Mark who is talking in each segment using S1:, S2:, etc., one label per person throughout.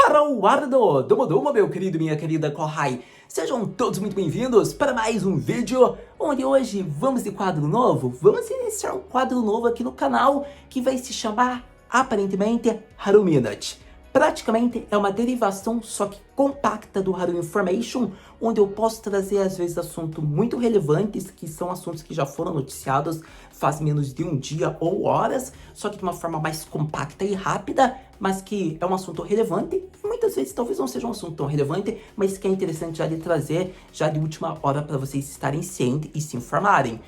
S1: Haruardo, Domo, meu querido e minha querida Kohai. Sejam todos muito bem-vindos para mais um vídeo, onde hoje vamos de quadro novo. Vamos iniciar um quadro novo aqui no canal, que vai se chamar, aparentemente, Haru Minute. Praticamente é uma derivação, só que compacta do Haru Information, onde eu posso trazer às vezes assuntos muito relevantes, que são assuntos que já foram noticiados faz menos de um dia ou horas, só que de uma forma mais compacta e rápida, mas que é um assunto relevante, e muitas vezes talvez não seja um assunto tão relevante, mas que é interessante já de trazer, já de última hora para vocês estarem cientes e se informarem.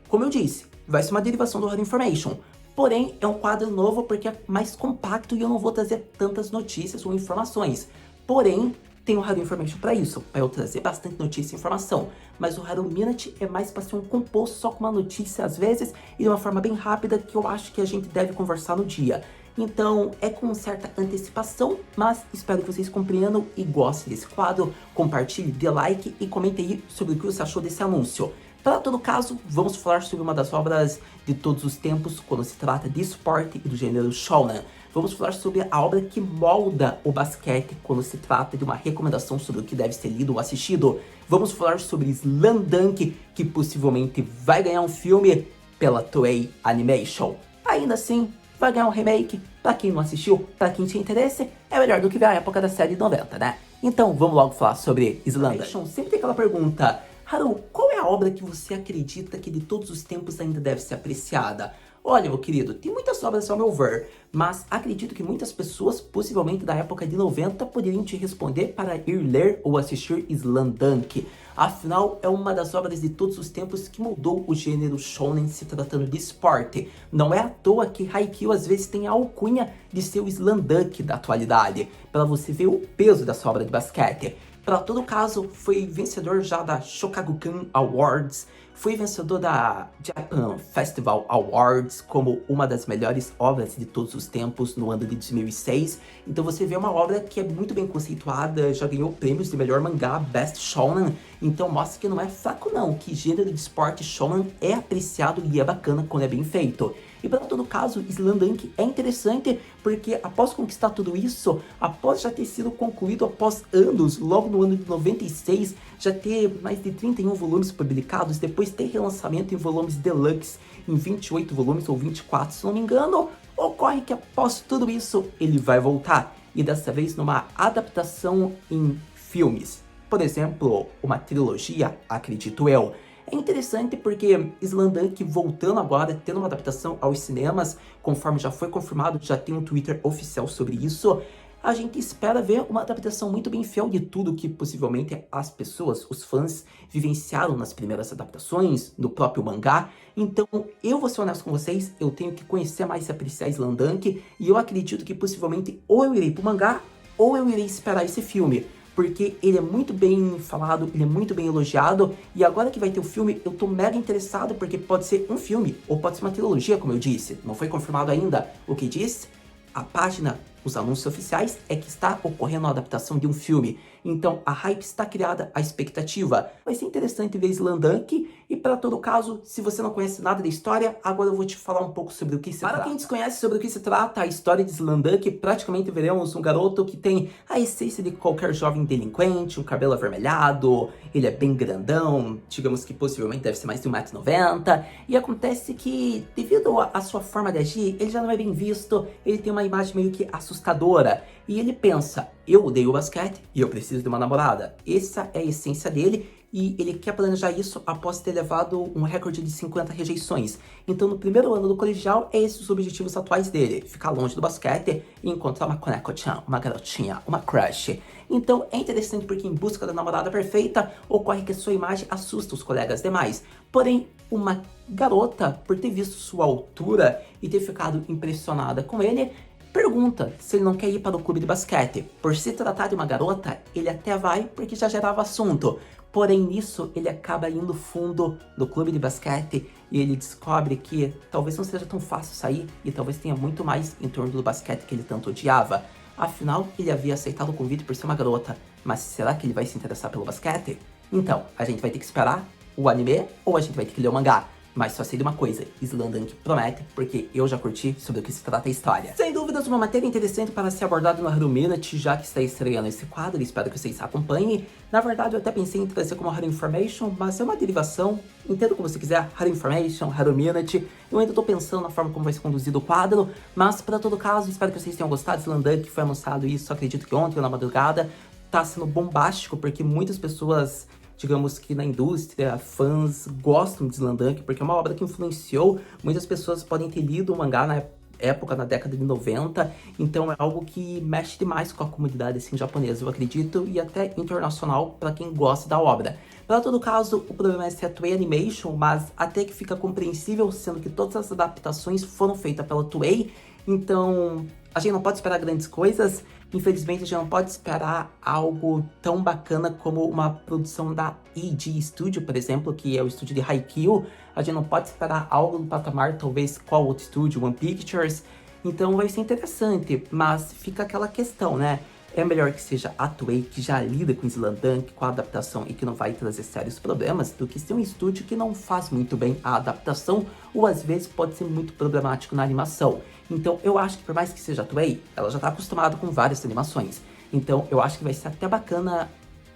S1: Como eu disse, vai ser uma derivação do Haru Information. Porém, é um quadro novo porque é mais compacto e eu não vou trazer tantas notícias ou informações. Porém, tem o Haru Information para isso, para eu trazer bastante notícia e informação. Mas o Haru Minute é mais para ser um composto só com uma notícia às vezes e de uma forma bem rápida que eu acho que a gente deve conversar no dia. Então, é com certa antecipação, mas espero que vocês compreendam e gostem desse quadro. Compartilhe, dê like e comente aí sobre o que você achou desse anúncio. Para todo caso, vamos falar sobre uma das obras de todos os tempos quando se trata de esporte e do gênero Shonen. Vamos falar sobre a obra que molda o basquete quando se trata de uma recomendação sobre o que deve ser lido ou assistido. Vamos falar sobre Slam Dunk, que possivelmente vai ganhar um filme pela Toei Animation. Ainda assim, vai ganhar um remake. Para quem não assistiu, para quem tinha interesse, é melhor do que ver a época da série de 90, né? Então, vamos logo falar sobre Slam Dunk. Sempre tem aquela pergunta: Haru, qual é a obra que você acredita que de todos os tempos ainda deve ser apreciada? Olha, meu querido, tem muitas obras ao meu ver, mas acredito que muitas pessoas, possivelmente da época de 90, poderiam te responder para ir ler ou assistir Slam Dunk. Afinal, é uma das obras de todos os tempos que mudou o gênero shonen se tratando de esporte. Não é à toa que Haikyuu às vezes tem a alcunha de ser o Slam Dunk da atualidade, para você ver o peso dessa obra de basquete. Para todo caso, foi vencedor já da Shogakukan Awards, foi vencedor da Japan Festival Awards como uma das melhores obras de todos os tempos no ano de 2006. Então você vê uma obra que é muito bem conceituada, já ganhou prêmios de melhor mangá, Best Shonen. Então mostra que não é fraco não, que gênero de esporte shonen é apreciado e é bacana quando é bem feito. E para todo caso, Slam Dunk é interessante porque após conquistar tudo isso, após já ter sido concluído após anos, logo no ano de 96, já ter mais de 31 volumes publicados, depois ter relançamento em volumes deluxe, em 28 volumes ou 24, se não me engano, ocorre que após tudo isso, ele vai voltar. E dessa vez numa adaptação em filmes. Por exemplo, uma trilogia, acredito eu. É interessante porque Slam Dunk voltando agora, tendo uma adaptação aos cinemas, conforme já foi confirmado, já tem um Twitter oficial sobre isso, a gente espera ver uma adaptação muito bem fiel de tudo que possivelmente as pessoas, os fãs, vivenciaram nas primeiras adaptações, no próprio mangá. Então, eu vou ser honesto com vocês, eu tenho que conhecer mais e apreciar Slam Dunk, e eu acredito que possivelmente ou eu irei pro mangá, ou eu irei esperar esse filme. Porque ele é muito bem falado, ele é muito bem elogiado, e agora que vai ter o filme, eu tô mega interessado, porque pode ser um filme, ou pode ser uma trilogia, como eu disse, não foi confirmado ainda. O que diz? A página, os anúncios oficiais, é que está ocorrendo a adaptação de um filme. Então, a hype está criada, a expectativa. Vai ser interessante ver Slam Dunk, e para todo caso, se você não conhece nada da história, agora eu vou te falar um pouco sobre o que se trata. Para quem desconhece sobre o que se trata, a história de Slam Dunk, praticamente veremos um garoto que tem a essência de qualquer jovem delinquente, um cabelo avermelhado, ele é bem grandão, digamos que possivelmente deve ser mais de 1,90 m, e acontece que, devido à sua forma de agir, ele já não é bem visto, ele tem uma imagem meio que assustadora, e ele pensa: eu odeio o basquete e eu preciso de uma namorada. Essa é a essência dele, e ele quer planejar isso após ter levado um recorde de 50 rejeições. Então, no primeiro ano do colegial, é esses os objetivos atuais dele: ficar longe do basquete e encontrar uma Koneko-chan, uma garotinha, uma crush. Então, é interessante porque em busca da namorada perfeita, ocorre que a sua imagem assusta os colegas demais. Porém, uma garota, por ter visto sua altura e ter ficado impressionada com ele, pergunta se ele não quer ir para o clube de basquete. Por se tratar de uma garota, ele até vai porque já gerava assunto. Porém, nisso, ele acaba indo fundo do clube de basquete e ele descobre que talvez não seja tão fácil sair e talvez tenha muito mais em torno do basquete que ele tanto odiava. Afinal, ele havia aceitado o convite por ser uma garota, mas será que ele vai se interessar pelo basquete? Então, a gente vai ter que esperar o anime ou a gente vai ter que ler o mangá? Mas só sei de uma coisa, Slamdunk promete, porque eu já curti sobre o que se trata a história. Sem dúvidas, uma matéria interessante para ser abordada no Haru Minute, já que está estreando esse quadro, espero que vocês acompanhem. Na verdade, eu até pensei em trazer como Haru Information, mas é uma derivação, entenda como você quiser, Haru Information, Haru Minute. Eu ainda estou pensando na forma como vai ser conduzido o quadro, mas para todo caso, espero que vocês tenham gostado. Slamdunk foi anunciado isso, acredito que ontem ou na madrugada, tá sendo bombástico, porque muitas pessoas, digamos que na indústria, fãs gostam de Slamdunk, porque é uma obra que influenciou, muitas pessoas podem ter lido o mangá na época, na década de 90, então é algo que mexe demais com a comunidade assim, japonesa, eu acredito, e até internacional para quem gosta da obra. Para todo caso, o problema é ser a Toei Animation, mas até que fica compreensível, sendo que todas as adaptações foram feitas pela Toei, então a gente não pode esperar grandes coisas. Infelizmente, a gente não pode esperar algo tão bacana como uma produção da EG Studio, por exemplo, que é o estúdio de Haikyuu. A gente não pode esperar algo no patamar, talvez, qual outro estúdio, One Pictures. Então vai ser interessante, mas fica aquela questão, né? É melhor que seja a Toei, que já lida com Slamdunk, com a adaptação e que não vai trazer sérios problemas, do que ser um estúdio que não faz muito bem a adaptação, ou às vezes pode ser muito problemático na animação. Então eu acho que por mais que seja a Toei, ela já está acostumada com várias animações. Então eu acho que vai ser até bacana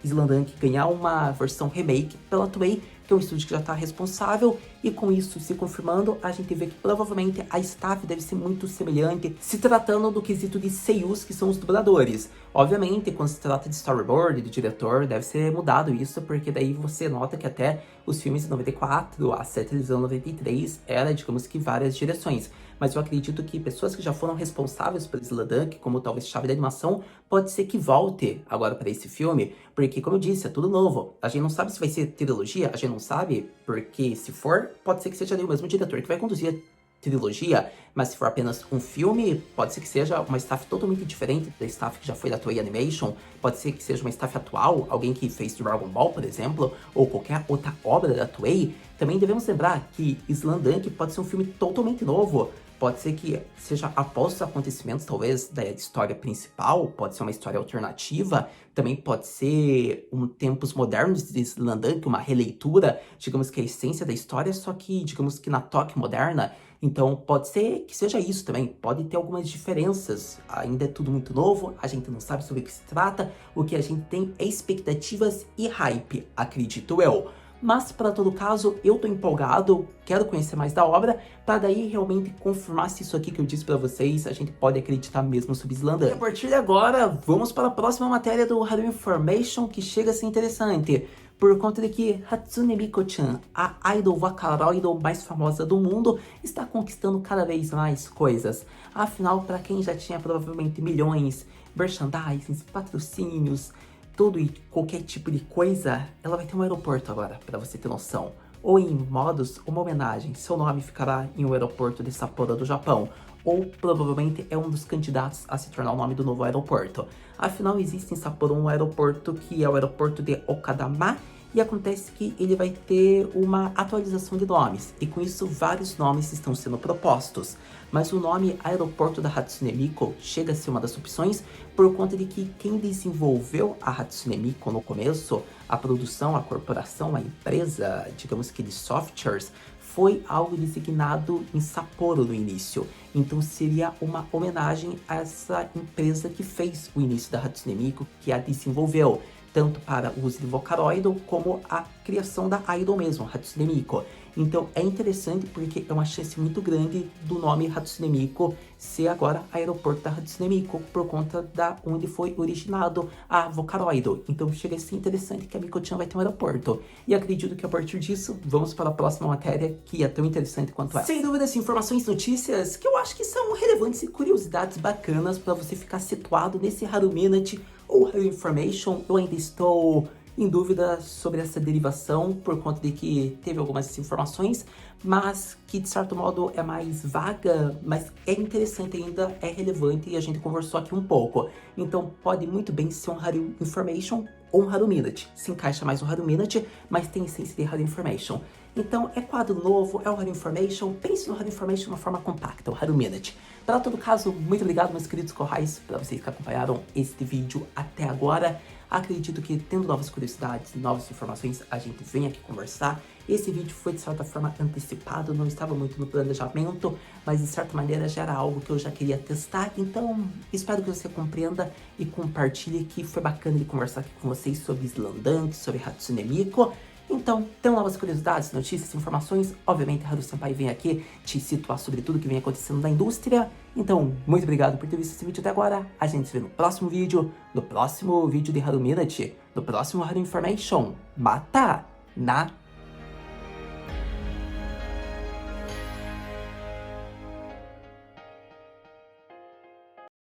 S1: Slamdunk ganhar uma versão remake pela Toei, que é um estúdio que já está responsável, e com isso se confirmando, a gente vê que provavelmente a staff deve ser muito semelhante, se tratando do quesito de seiyus, que são os dubladores. Obviamente, quando se trata de storyboard, de diretor, deve ser mudado isso, porque daí você nota que até os filmes de 94, a série de televisão 93, era, digamos que, várias direções. Mas eu acredito que pessoas que já foram responsáveis por Slamdunk, como talvez chave de animação, pode ser que volte agora para esse filme, porque, como eu disse, é tudo novo. A gente não sabe se vai ser trilogia, a gente não sabe, porque se for, pode ser que seja ali o mesmo diretor que vai conduzir a trilogia, mas se for apenas um filme, pode ser que seja uma staff totalmente diferente da staff que já foi da Toei Animation, pode ser que seja uma staff atual, alguém que fez Dragon Ball, por exemplo, ou qualquer outra obra da Toei. Também devemos lembrar que Slamdunk pode ser um filme totalmente novo, pode ser que seja após os acontecimentos, talvez, da história principal, pode ser uma história alternativa, também pode ser tempos modernos de Slamdunk, uma releitura, digamos que a essência da história, só que, digamos que na toque moderna. Então pode ser que seja isso também, pode ter algumas diferenças, ainda é tudo muito novo, a gente não sabe sobre o que se trata, o que a gente tem é expectativas e hype, acredito eu. Mas, para todo caso, eu tô empolgado, quero conhecer mais da obra, para daí realmente confirmar se isso aqui que eu disse para vocês, a gente pode acreditar mesmo sobre Slamdunk. E a partir de agora, vamos para a próxima matéria do Haru Information, que chega a ser interessante, por conta de que Hatsune Miku-chan, a idol Vocaloid mais famosa do mundo, está conquistando cada vez mais coisas. Afinal, para quem já tinha provavelmente milhões, merchandising, patrocínios, tudo e qualquer tipo de coisa, ela vai ter um aeroporto agora, para você ter noção. Ou em modos, uma homenagem, seu nome ficará em um aeroporto de Sapporo do Japão, ou provavelmente é um dos candidatos a se tornar o nome do novo aeroporto. Afinal, existe em Sapporo um aeroporto que é o aeroporto de Okadama, e acontece que ele vai ter uma atualização de nomes, e com isso vários nomes estão sendo propostos. Mas o nome Aeroporto da Hatsune Miku chega a ser uma das opções por conta de que quem desenvolveu a Hatsune Miku no começo, a produção, a corporação, a empresa, digamos que de softwares, foi algo designado em Sapporo no início. Então seria uma homenagem a essa empresa que fez o início da Hatsune Miku, que a desenvolveu, tanto para o uso de Vocaloid como a criação da idol mesmo, Hatsune Miku. Então é interessante porque é uma chance muito grande do nome Hatsune Miku ser agora aeroporto da Hatsune Miku, por conta da onde foi originado a Vocaloid. Então chega a ser interessante que a Miku-chan vai ter um aeroporto. E acredito que a partir disso, vamos para a próxima matéria, que é tão interessante quanto essa. Sem dúvidas, informações, notícias que eu acho que são relevantes e curiosidades bacanas para você ficar situado nesse Haru Minute ou Haru Information. Eu ainda estou em dúvida sobre essa derivação, por conta de que teve algumas informações, mas que de certo modo é mais vaga, mas é interessante ainda, é relevante e a gente conversou aqui um pouco. Então pode muito bem ser um Haru Information ou um Haru Minute. Se encaixa mais no Haru Minute, mas tem essência de Haru Information. Então, é quadro novo, é o Haru Information. Pense no Haru Information de uma forma compacta, o Haru Minute. Para todo caso, muito obrigado, meus queridos corrais, para vocês que acompanharam este vídeo até agora. Acredito que, tendo novas curiosidades, novas informações, a gente vem aqui conversar. Esse vídeo foi, de certa forma, antecipado, não estava muito no planejamento, mas, de certa maneira, já era algo que eu já queria testar. Então, espero que você compreenda e compartilhe, que foi bacana de conversar aqui com vocês sobre Slandunk, sobre Hatsune Miku. Então, tem novas curiosidades, notícias, informações. Obviamente, Haru Senpai vem aqui te situar sobre tudo que vem acontecendo na indústria. Então, muito obrigado por ter visto esse vídeo até agora. A gente se vê no próximo vídeo de Haru Minute, no próximo Haru Information. Mata na